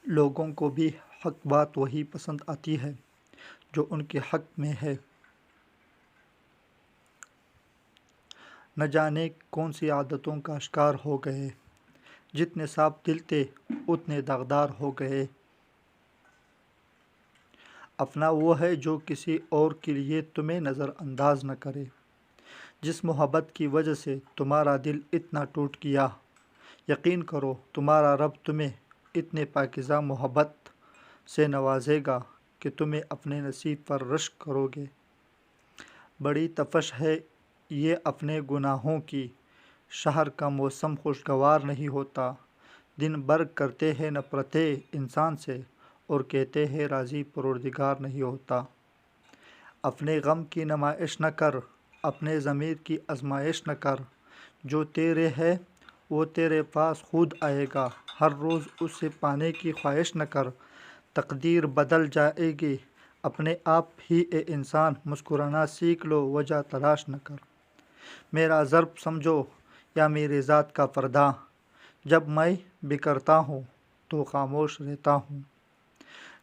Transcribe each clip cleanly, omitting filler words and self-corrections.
لوگوں کو بھی حق بات وہی پسند آتی ہے جو ان کے حق میں ہے۔ نہ جانے کون سی عادتوں کا شکار ہو گئے، جتنے صاف دل تھے اتنے داغدار ہو گئے۔ اپنا وہ ہے جو کسی اور کے لیے تمہیں نظر انداز نہ کرے، جس محبت کی وجہ سے تمہارا دل اتنا ٹوٹ گیا۔ یقین کرو تمہارا رب تمہیں اتنے پاکیزہ محبت سے نوازے گا کہ تمہیں اپنے نصیب پر رشک کرو گے۔ بڑی تپش ہے یہ اپنے گناہوں کی، شہر کا موسم خوشگوار نہیں ہوتا۔ دن بھر کرتے ہیں نفرتیں انسان سے اور کہتے ہیں راضی پروردگار نہیں ہوتا۔ اپنے غم کی نمائش نہ کر، اپنے ضمیر کی آزمائش نہ کر، جو تیرے ہے وہ تیرے پاس خود آئے گا۔ ہر روز اسے پانے کی خواہش نہ کر، تقدیر بدل جائے گی اپنے آپ ہی۔ اے انسان مسکرانا سیکھ لو، وجہ تلاش نہ کر۔ میرا ضرب سمجھو یا میری ذات کا پردہ، جب میں بکھرتا ہوں تو خاموش رہتا ہوں۔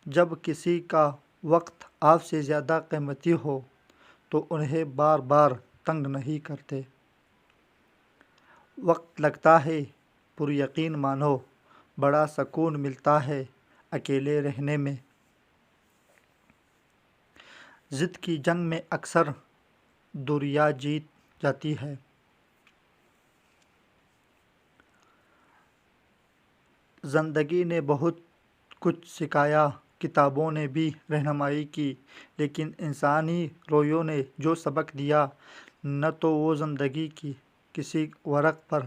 جب کسی کا وقت آپ سے زیادہ قیمتی ہو تو انہیں بار بار تنگ نہیں کرتے۔ وقت لگتا ہے پر یقین مانو، بڑا سکون ملتا ہے اکیلے رہنے میں۔ ضد کی جنگ میں اکثر دنیا جیت جاتی ہے۔ زندگی نے بہت کچھ سکھایا، کتابوں نے بھی رہنمائی کی، لیکن انسانی رویوں نے جو سبق دیا، نہ تو وہ زندگی کی کسی ورق پر